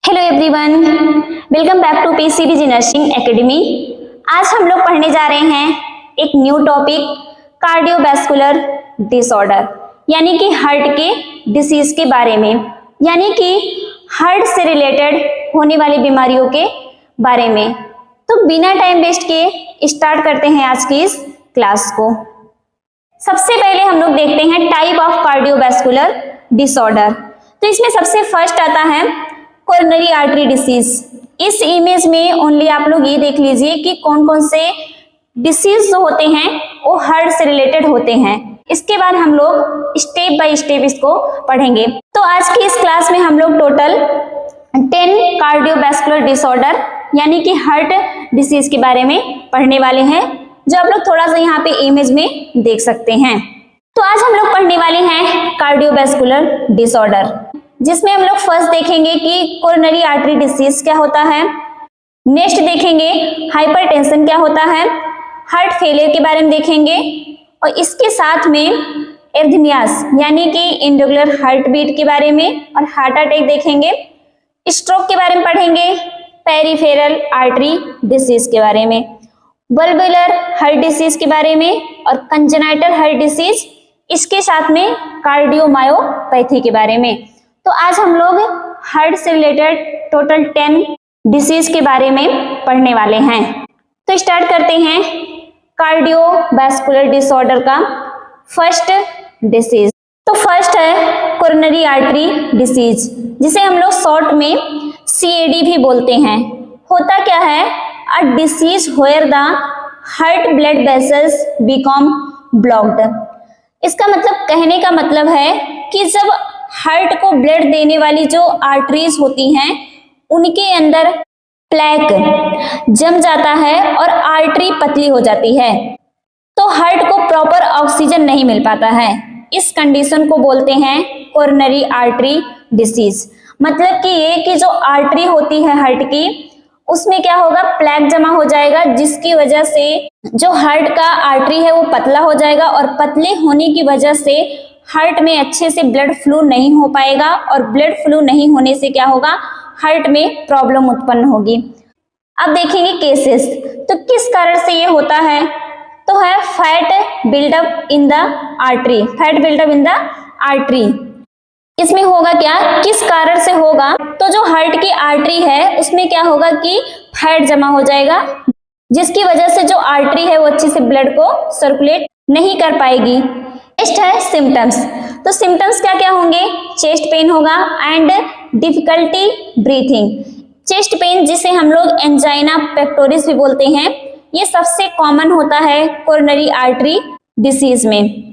Hello everyone, welcome back to P series nursing academy. आज हम लोग पढ़ने जा रहे हैं एक न्यू टॉपिक कार्डियोवैस्कुलर डिसऑर्डर, यानी कि हार्ट के डिसीज के बारे में, यानी कि हार्ट से रिलेटेड होने वाली बीमारियों के बारे में। तो बिना टाइम वेस्ट किए स्टार्ट करते हैं आज की इस क्लास को। सबसे पहले हम लोग देखते हैं टाइप ऑफ कार्डियोवैस्कुलर डिसऑर्डर। तो इसमें सबसे फर्स्ट आता है कोरोनरी आर्टरी डिसीज। इस इमेज में ओनली आप लोग ये देख लीजिए कि कौन कौन से डिसीज जो होते हैं वो हार्ट से रिलेटेड होते हैं। इसके बाद हम लोग स्टेप बाय स्टेप इसको पढ़ेंगे। तो आज की इस क्लास में हम लोग टोटल 10 कार्डियोवैस्कुलर डिसऑर्डर यानी कि हार्ट डिसीज के बारे में पढ़ने वाले हैं, जो आप लोग थोड़ा सा यहाँ पे इमेज में देख सकते हैं। तो आज हम लोग पढ़ने वाले हैं कार्डियोवैस्कुलर डिसऑर्डर, जिसमें हम लोग फर्स्ट देखेंगे कि कोरोनरी आर्टरी डिसीज क्या होता है। नेक्स्ट देखेंगे हाइपरटेंशन क्या होता है, हार्ट फेलियर के बारे में देखेंगे, और इसके साथ में एरिथमियास यानी कि इरेगुलर हार्ट बीट के बारे में और हार्ट अटैक देखेंगे। स्ट्रोक के बारे में पढ़ेंगे, पेरिफेरल आर्टरी डिसीज के बारे में, वल्वुलर हार्ट डिसीज के बारे में और कंजेनाइटल हार्ट डिसीज, इसके साथ में कार्डियोमायोपैथी के बारे में। तो आज हम लोग हार्ट से रिलेटेड टोटल 10 डिसीज के बारे में पढ़ने वाले हैं। तो स्टार्ट करते हैं कार्डियोवैस्कुलर डिसऑर्डर का फर्स्ट डिसीज। तो फर्स्ट है कोरोनरी आर्टरी डिसीज, जिसे हम लोग शॉर्ट में CAD भी बोलते हैं। होता क्या है, a disease where the heart blood vessels become blocked. इसका मतलब, कहने का मतलब है कि जब हार्ट को ब्लड देने वाली जो आर्टरीज होती हैं उनके अंदर प्लेक जम जाता है और आर्टरी पतली हो जाती है, तो हार्ट को प्रॉपर ऑक्सीजन नहीं मिल पाता है। इस कंडीशन को बोलते हैं कोरोनरी आर्टरी डिसीज। मतलब कि ये कि जो आर्टरी होती है हार्ट की, उसमें क्या होगा, प्लेक जमा हो जाएगा, जिसकी वजह से जो हार्ट का आर्टरी है वो पतला हो जाएगा, और पतले होने की वजह से हार्ट में अच्छे से ब्लड फ्लो नहीं हो पाएगा, और ब्लड फ्लो नहीं होने से क्या होगा, हार्ट में प्रॉब्लम उत्पन्न होगी। अब देखेंगे केसेस, तो किस कारण से ये होता है। तो है fat buildup in the artery, fat buildup in the artery. इसमें होगा क्या, किस कारण से होगा, तो जो हार्ट की आर्टरी है उसमें क्या होगा कि फैट जमा हो जाएगा, जिसकी वजह से जो आर्टरी है वो अच्छे से ब्लड को सर्कुलेट नहीं कर पाएगी। नेक्स्ट है सिम्टम्स। तो सिम्टम्स क्या क्या होंगे, चेस्ट पेन होगा and difficulty breathing. Chest pain, जिसे हम लोग एंजाइना पेक्टोरिस भी बोलते हैं, ये सबसे कॉमन होता है कोरोनरी आर्टरी डिसीज में।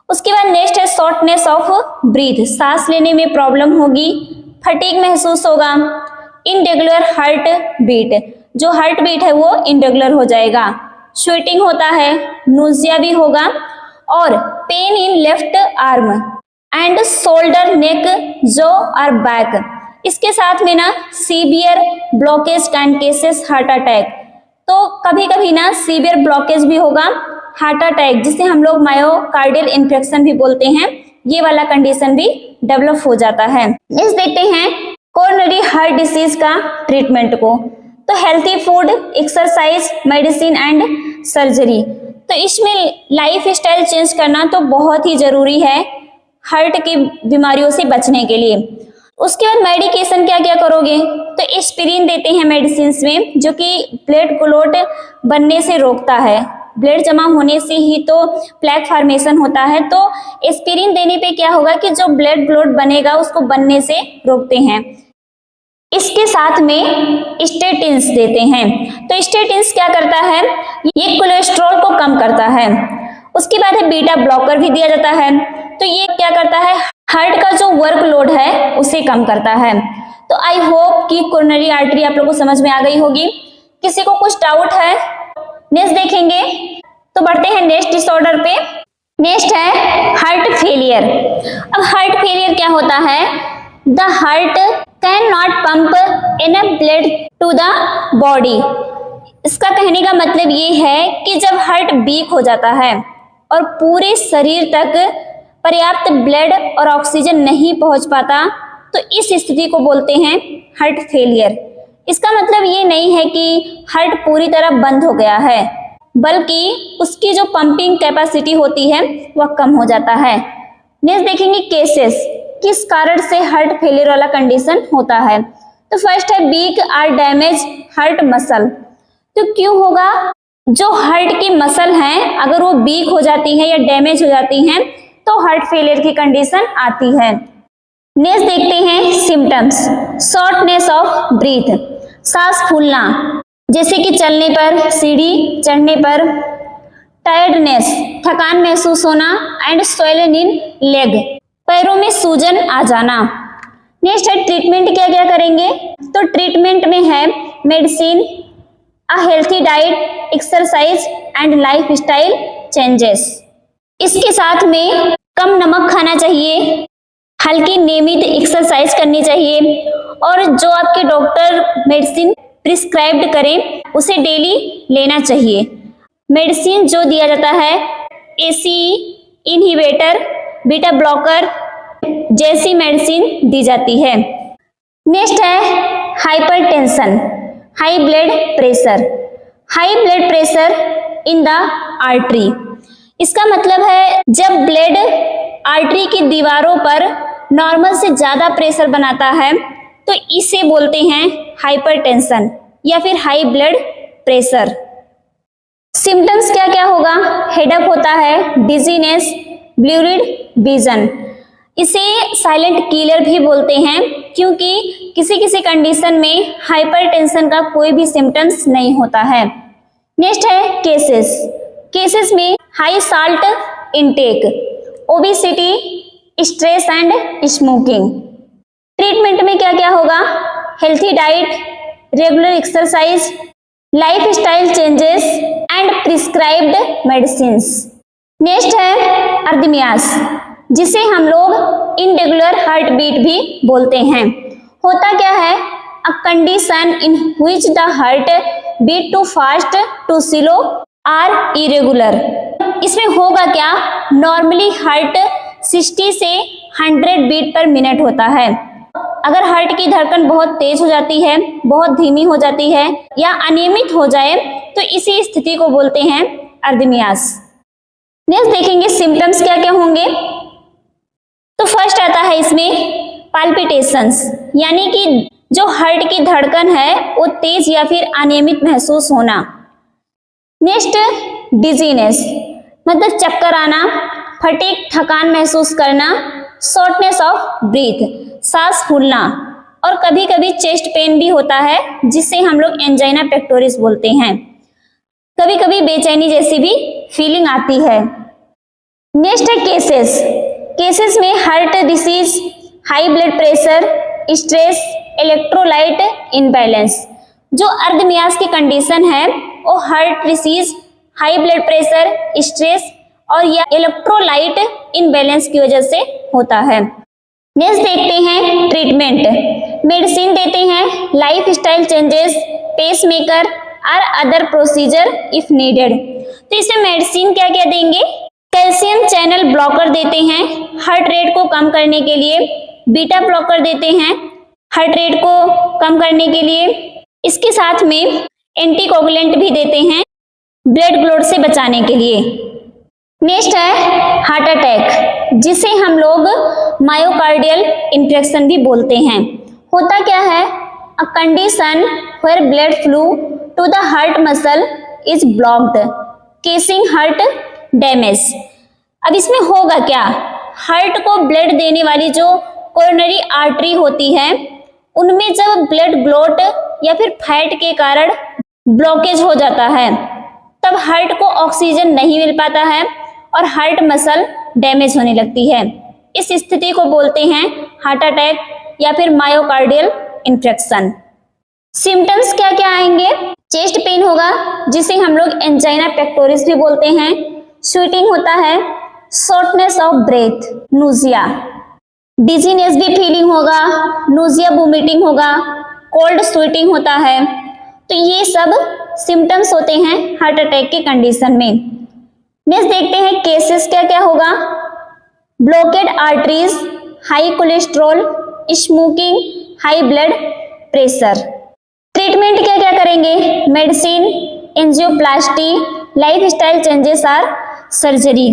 उसके बाद नेक्स्ट है शॉर्टनेस ऑफ ब्रीथ, सांस लेने में प्रॉब्लम होगी, फटीग महसूस होगा, इनरेगुलर हार्ट बीट, जो हार्ट बीट है वो इनरेगुलर हो जाएगा, स्वेटिंग होता है, नोजिया भी होगा, और pain in left arm and shoulder neck जो और बैक। इसके साथ में ना severe blockage can cases heart attack. तो कभी कभी ना सीवियर ब्लॉकेज भी होगा, हार्ट अटैक, जिसे हम लोग मायोकार्डियल इन्फेक्शन भी बोलते हैं, ये वाला कंडीशन भी डेवलप हो जाता है। नेक्स्ट देखते हैं कोरोनरी हार्ट डिसीज का ट्रीटमेंट को। तो healthy food, exercise, medicine and surgery. तो इसमें लाइफ स्टाइल चेंज करना तो बहुत ही जरूरी है हार्ट की बीमारियों से बचने के लिए। उसके बाद मेडिकेशन क्या क्या करोगे, तो एस्पिरिन देते हैं मेडिसिन में, जो कि ब्लड क्लॉट बनने से रोकता है। ब्लड जमा होने से ही तो प्लेक फॉर्मेशन होता है, तो एस्पिरिन देने पे क्या होगा कि जो ब्लड क्लॉट बनेगा उसको बनने से रोकते हैं। इसके साथ में स्टेटिन्स देते हैं। तो स्टेटिन्स क्या करता है, ये कोलेस्ट्रॉल को कम करता है। उसके बाद है बीटा ब्लॉकर भी दिया जाता है। तो ये क्या करता है, हार्ट का जो वर्कलोड है उसे कम करता है। तो आई होप कि कोरोनरी आर्टरी आप लोगों को समझ में आ गई होगी। किसी को कुछ डाउट है? नेक्स्ट देखेंगे, तो बढ़ते हैं नेक्स्ट डिसऑर्डर पे। नेक्स्ट है हार्ट फेलियर। अब हार्ट फेलियर क्या होता है, the heart can not pump enough blood to the body. इसका कहने का मतलब ये है कि जब हार्ट वीक हो जाता है और पूरे शरीर तक पर्याप्त ब्लड और ऑक्सीजन नहीं पहुंच पाता, तो इस स्थिति को बोलते हैं हार्ट फेलियर। इसका मतलब ये नहीं है कि हार्ट पूरी तरह बंद हो गया है, बल्कि उसकी जो पंपिंग कैपेसिटी होती है वह कम हो जाता है। नेक्स्ट देखेंगे केसेस, किस कारण से हार्ट फेलियर वाला कंडीशन होता है। तो फर्स्ट है वीक और डैमेज हार्ट मसल। तो क्यों होगा, जो हार्ट की मसल हैं अगर वो वीक हो जाती है या डैमेज हो जाती हैं तो हार्ट फेलियर की कंडीशन आती है। नेक्स्ट देखते हैं सिम्टम्स, शॉर्टनेस ऑफ ब्रीथ, सांस फूलना, जैसे कि चलने पर, सीढ़ी चढ़ने पर, टायर्डनेस, थकान महसूस होना, एंड स्वेलन इन लेग, पैरों में सूजन आ जाना। नेक्स्ट है ट्रीटमेंट, क्या क्या करेंगे। तो ट्रीटमेंट में है medicine, a healthy diet, exercise and life style changes. इसके साथ में कम नमक खाना चाहिए, हल्की नियमित एक्सरसाइज करनी चाहिए, और जो आपके डॉक्टर मेडिसिन प्रिस्क्राइब्ड करें उसे डेली लेना चाहिए। मेडिसिन जो दिया जाता है एसी इनहिबिटर, बीटा ब्लॉकर जैसी मेडिसिन दी जाती है। नेक्स्ट है hypertension, high blood pressure, high blood pressure in the artery. इसका मतलब है जब ब्लड आर्टरी की दीवारों पर नॉर्मल से ज्यादा प्रेशर बनाता है तो इसे बोलते हैं हाइपरटेंशन या फिर हाई ब्लड प्रेशर। सिम्टम्स क्या क्या होगा, हेडेक होता है, डिजीनेस, ब्लूरिड विजन। इसे साइलेंट किलर भी बोलते हैं क्योंकि किसी किसी कंडीशन में हाइपरटेंशन का कोई भी सिम्टम्स नहीं होता है। नेक्स्ट है केसेस, केसेस में high salt intake, obesity, stress and smoking. Treatment में क्या क्या होगा, healthy diet, regular exercise, life style changes and prescribed medicines. Next है अर्दमियास, जिसे हम लोग इनरेगुलर हार्ट बीट भी बोलते हैं। होता क्या है, a condition in which the heart beat too fast, too slow or irregular. इसमें होगा क्या, नॉर्मली हार्ट 60 से 100 बीट पर मिनट होता है। अगर हार्ट की धड़कन बहुत तेज हो जाती है, बहुत धीमी हो जाती है या अनियमित हो जाए तो इसी स्थिति को बोलते हैं अर्दमियास। नेक्स्ट देखेंगे सिम्टम्स क्या क्या होंगे। तो फर्स्ट आता है इसमें पाल्पिटेशंस, यानी कि जो हार्ट की धड़कन है वो तेज या फिर अनियमित महसूस होना। नेक्स्ट डिजीनेस, मतलब चक्कर आना, फटीग, थकान महसूस करना, शॉर्टनेस ऑफ ब्रीथ, सांस फूलना, और कभी कभी चेस्ट पेन भी होता है जिसे हम लोग एंजाइना पेक्टोरिस बोलते हैं। कभी कभी बेचैनी जैसी भी फीलिंग आती है। नेक्स्ट है केसेस, केसेस में heart disease, high blood pressure, stress, electrolyte imbalance. जो अर्दमियास की कंडीशन है वो heart disease, high blood pressure, stress और या इलेक्ट्रोलाइट इनबैलेंस की वजह से होता है। नेक्स्ट देखते हैं ट्रीटमेंट, मेडिसिन देते हैं, लाइफ स्टाइल चेंजेस, पेसमेकर और अदर प्रोसीजर इफ नीडेड। तो इसमें मेडिसिन क्या क्या देंगे, कैल्शियम चैनल ब्लॉकर देते हैं हार्ट रेट को कम करने के लिए, बीटा ब्लॉकर देते हैं हार्ट रेट को कम करने के लिए, इसके साथ में एंटीकोगुलेंट भी देते हैं ब्लड क्लॉट से बचाने के लिए। नेक्स्ट है हार्ट अटैक, जिसे हम लोग मायोकार्डियल इन्फेक्शन भी बोलते हैं। होता क्या है, a condition where blood flow to the heart muscle is blocked, causing heart damage. अब इसमें होगा क्या, हार्ट को ब्लड देने वाली जो कोरोनरी आर्टरी होती है उनमें जब ब्लड क्लॉट या फिर फैट के कारण ब्लॉकेज हो जाता है तब हार्ट को ऑक्सीजन नहीं मिल पाता है और हार्ट मसल डैमेज होने लगती है। इस स्थिति को बोलते हैं हार्ट अटैक या फिर मायोकार्डियल इन्फेक्शन। सिम्टम्स क्या क्या आएंगे, चेस्ट पेन होगा जिसे हम लोग एंजाइना पेक्टोरिस भी बोलते हैं, स्वेटिंग होता है, शॉर्टनेस ऑफ ब्रेथ, नूजिया, डिजीनेस भी फीलिंग होगा, नूजिया वोमिटिंग होगा, कोल्ड स्वेटिंग होता है। तो ये सब सिम्टम्स होते हैं हार्ट अटैक की कंडीशन में। नेक्स्ट देखते हैं केसेस क्या क्या होगा, blockade arteries, high cholesterol, smoking, high blood pressure. Treatment क्या क्या करेंगे? मेडिसिन, एंजियोप्लास्टी, लाइफस्टाइल चेंजेस और सर्जरी।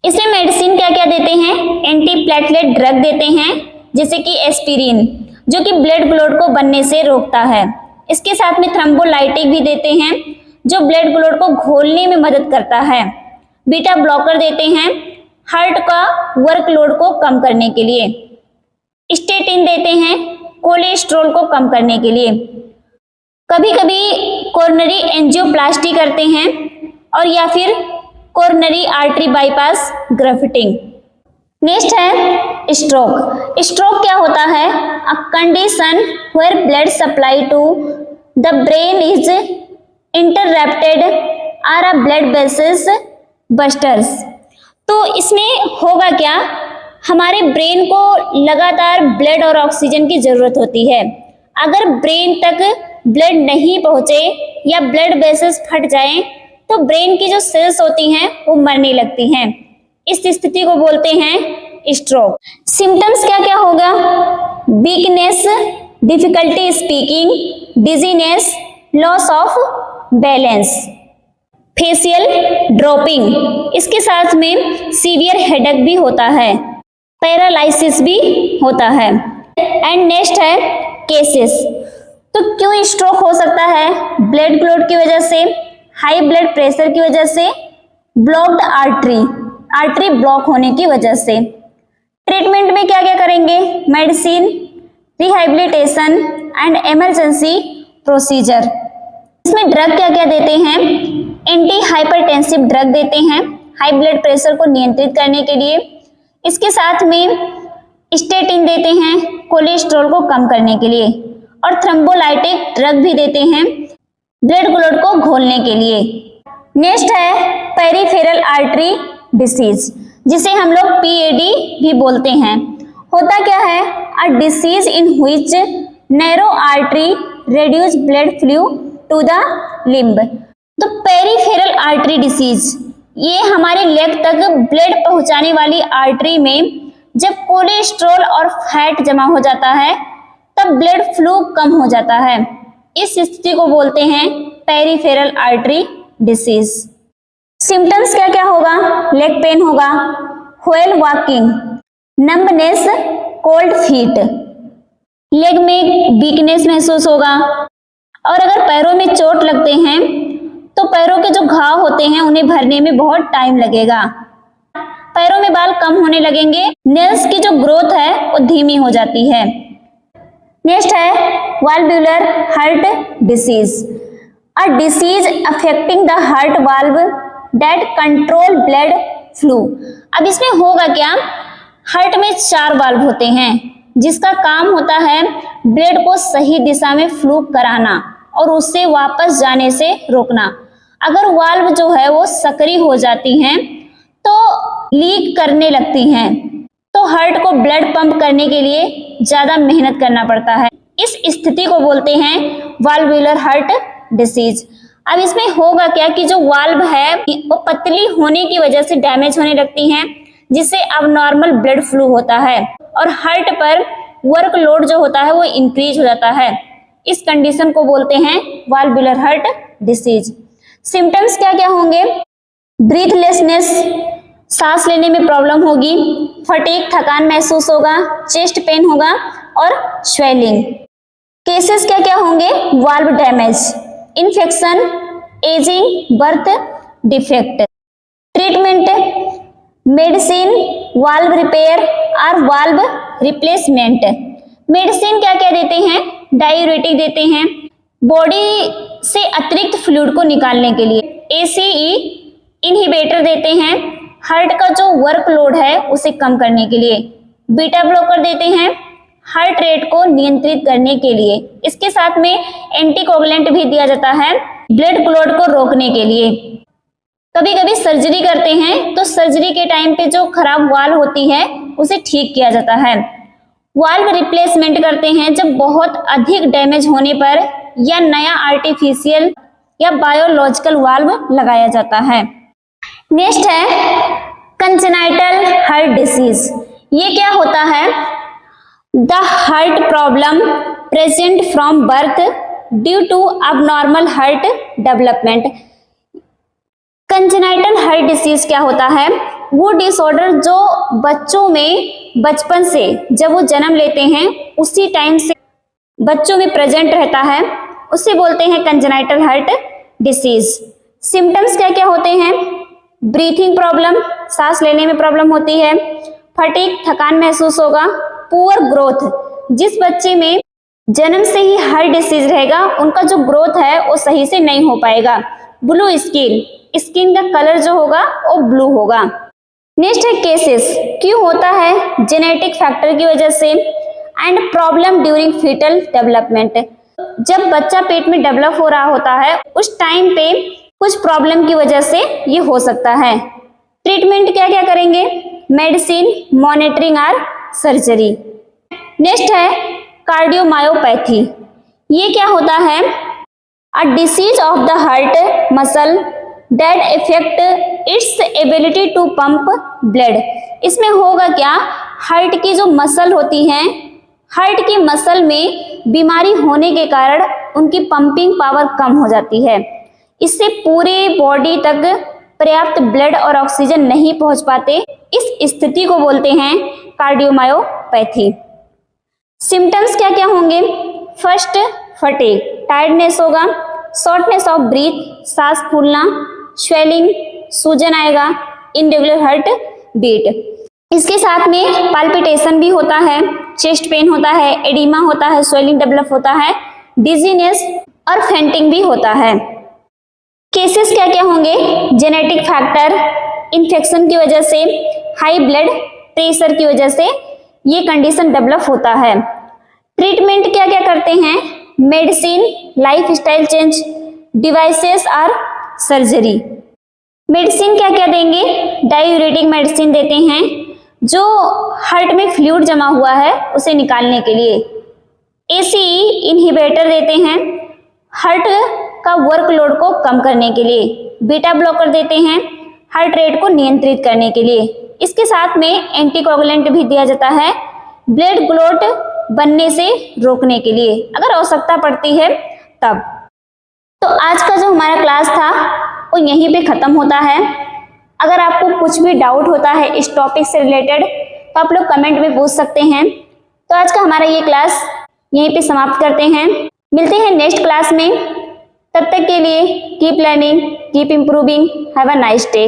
इसमें मेडिसिन क्या क्या देते हैं? एंटी प्लेटलेट ड्रग देते हैं जैसे कि एस्पिरिन, जो कि ब्लड क्लॉट को बनने से रोकता है। इसके साथ में थ्रोम्बोलाइटिक भी देते हैं जो ब्लड क्लॉट को घोलने में मदद करता है। बीटा ब्लॉकर देते हैं हार्ट का वर्कलोड को कम करने के लिए। स्टेटिन देते हैं कोलेस्ट्रॉल को कम करने के लिए। कभी कभी कोरोनरी एंजियोप्लास्टी करते हैं और या फिर coronary artery bypass grafting. Next है स्ट्रोक। स्ट्रोक क्या होता है? A condition where blood supply to the brain is interrupted or a blood vessels bursts. तो इसमें होगा क्या? हमारे ब्रेन को लगातार ब्लड और ऑक्सीजन की जरूरत होती है। अगर ब्रेन तक ब्लड नहीं पहुंचे या ब्लड वेसल्स फट जाएं तो ब्रेन की जो सेल्स होती हैं वो मरने लगती हैं। इस स्थिति को बोलते हैं स्ट्रोक। सिम्टम्स क्या क्या होगा? Weakness, difficulty speaking, dizziness, loss of balance, facial dropping. इसके साथ में सीवियर हेडेक भी होता है, पैरालाइसिस भी होता है। एंड नेक्स्ट है केसेस। तो क्यों स्ट्रोक हो सकता है? ब्लड क्लॉट की वजह से, हाई ब्लड प्रेशर की वजह से, ब्लॉक्ड आर्टरी ब्लॉक होने की वजह से। ट्रीटमेंट में क्या क्या करेंगे? Medicine, rehabilitation and emergency procedure. इसमें ड्रग क्या क्या देते हैं? एंटी हाइपरटेंसिव ड्रग देते हैं हाई ब्लड प्रेशर को नियंत्रित करने के लिए। इसके साथ में स्टेटिन देते हैं कोलेस्ट्रॉल को कम करने के लिए, और थ्रोम्बोलाइटिक ड्रग भी देते हैं ब्लड क्लॉट को घोलने के लिए। नेक्स्ट है पेरिफेरल आर्टरी डिसीज, जिसे हम लोग पीएडी भी बोलते हैं। होता क्या है? A disease in which narrow artery reduce blood flow to the limb. तो पेरिफेरल आर्टरी डिसीज ये हमारे लेग तक ब्लड पहुंचाने वाली आर्टरी में जब कोलेस्ट्रॉल और फैट जमा हो जाता है तब ब्लड फ्लो कम हो जाता है। इस स्थिति को बोलते हैं पेरिफेरल आर्टरी डिसीज। सिम्टम्स क्या क्या होगा? लेग पेन होगा, while walking, numbness, cold feet, leg में वीकनेस महसूस होगा। और अगर पैरों में चोट लगते हैं तो पैरों के जो घाव होते हैं उन्हें भरने में बहुत टाइम लगेगा। पैरों में बाल कम होने लगेंगे, नेल्स की जो ग्रोथ है वो धीमी हो जाती है। नेक्स्ट है valvular heart disease, a disease affecting the heart valve that control blood flow. अब इसमें होगा क्या? हार्ट में 4 वाल्व होते हैं जिसका काम होता है ब्लड को सही दिशा में फ्लो कराना और उससे वापस जाने से रोकना। अगर वाल्व जो है वो सक्रिय हो जाती हैं तो लीक करने लगती हैं, तो हार्ट को ब्लड पंप करने के लिए ज्यादा मेहनत करना पड़ता है। इस स्थिति को बोलते हैं वाल्वुलर हार्ट डिसीज। अब इसमें होगा क्या कि जो वाल्व है वो पतली होने की वजह से डैमेज होने लगती हैं, जिससे अब नॉर्मल ब्लड फ्लो होता है और हार्ट पर वर्कलोड जो होता है वो इंक्रीज हो जाता है। इस कंडीशन को बोलते हैं वाल्वुलर हार्ट डिसीज। सिम्टम्स क्या क्या होंगे? ब्रीथलेसनेस, सांस लेने में प्रॉब्लम होगी, फटीग थकान महसूस होगा, चेस्ट पेन होगा और स्वेलिंग। केसेस क्या क्या होंगे? Valve damage, infection, ageing, birth defect. Treatment medicine, valve repair और वाल्व रिप्लेसमेंट। मेडिसिन क्या क्या देते हैं? डायूरेटिक देते हैं बॉडी से अतिरिक्त फ्लूइड को निकालने के लिए। एसीई इनहिबिटर देते हैं हार्ट का जो वर्कलोड है उसे कम करने के लिए। बीटा ब्लॉकर देते हैं हार्ट रेट को नियंत्रित करने के लिए। इसके साथ में एंटीकोगुलेंट भी दिया जाता है ब्लड क्लॉट को रोकने के लिए। कभी कभी सर्जरी करते हैं तो सर्जरी के टाइम पे जो खराब वाल्व होती है उसे ठीक किया जाता है। वाल्व रिप्लेसमेंट करते हैं जब बहुत अधिक डैमेज होने पर या नया आर्टिफिशियल या बायोलॉजिकल वाल्व लगाया जाता है। नेक्स्ट है कंजेनाइटल हार्ट डिसीज। ये क्या होता है? The heart problem present from birth due to abnormal heart development. Congenital heart disease क्या होता है? वो डिसऑर्डर जो बच्चों में बचपन से जब वो जन्म लेते हैं उसी टाइम से बच्चों में प्रेजेंट रहता है, उसे बोलते हैं कंजेनाइटल हार्ट डिसीज। सिम्टम्स क्या क्या होते हैं? ब्रीथिंग प्रॉब्लम, सांस लेने में प्रॉब्लम होती है, फटीग, थकान महसूस होगा, पुअर ग्रोथ, जिस बच्चे में जन्म से ही हार्ट डिसीज रहेगा उनका जो ग्रोथ है वो सही से नहीं हो पाएगा, ब्लू स्किन, स्किन का कलर जो होगा वो ब्लू होगा। नेक्स्ट है केसेस, क्यों होता है? जेनेटिक फैक्टर की वजह से, and problem during fetal development, जब बच्चा पेट में डेवलप हो रहा होता है उस टाइम पे कुछ प्रॉब्लम की वजह से ये हो सकता है। ट्रीटमेंट क्या क्या करेंगे? मेडिसिन, मॉनिटरिंग और सर्जरी। नेक्स्ट है कार्डियोमायोपैथी, ये क्या होता है? A disease of the heart muscle that effect its ability to pump blood. इसमें होगा क्या? हार्ट की जो मसल होती है, हार्ट की मसल में बीमारी होने के कारण उनकी पंपिंग पावर कम हो जाती है, इससे पूरे बॉडी तक पर्याप्त ब्लड और ऑक्सीजन नहीं पहुंच पाते। इस स्थिति को बोलते हैं कार्डियोमायोपैथी। सिम्टम्स क्या क्या होंगे? फर्स्ट, फटीग, टायर्डनेस होगा, शॉर्टनेस ऑफ ब्रीथ, सांस फूलना, स्वेलिंग, सूजन आएगा, इनरेगुलर हार्ट बीट। इसके साथ में पाल्पिटेशन भी होता है, चेस्ट पेन होता है, एडिमा होता है, स्वेलिंग डेवलप होता है, डिजीनेस और फेंटिंग भी होता है। केसेस क्या क्या होंगे? जेनेटिक फैक्टर, इन्फेक्शन की वजह से, हाई ब्लड प्रेशर की वजह से ये कंडीशन डेवलप होता है। ट्रीटमेंट क्या क्या करते हैं? मेडिसिन, लाइफस्टाइल चेंज, डिवाइसेस और सर्जरी। मेडिसिन क्या क्या देंगे? डायूरेटिक मेडिसिन देते हैं जो हार्ट में फ्लूइड जमा हुआ है उसे निकालने के लिए। एसीई इनहिबिटर देते हैं हार्ट का वर्कलोड को कम करने के लिए। बीटा ब्लॉकर देते हैं हार्ट रेट को नियंत्रित करने के लिए। इसके साथ में एंटीकोगुलेंट भी दिया जाता है ब्लड क्लॉट बनने से रोकने के लिए, अगर आवश्यकता पड़ती है तब। तो आज का जो हमारा क्लास था वो यहीं पे खत्म होता है। अगर आपको कुछ भी डाउट होता है इस टॉपिक से रिलेटेड तो आप लोग कमेंट में पूछ सकते हैं। तो आज का हमारा ये क्लास यहीं पे समाप्त करते हैं। मिलते हैं नेक्स्ट क्लास में, तब तक के लिए keep learning, keep improving, have a nice day.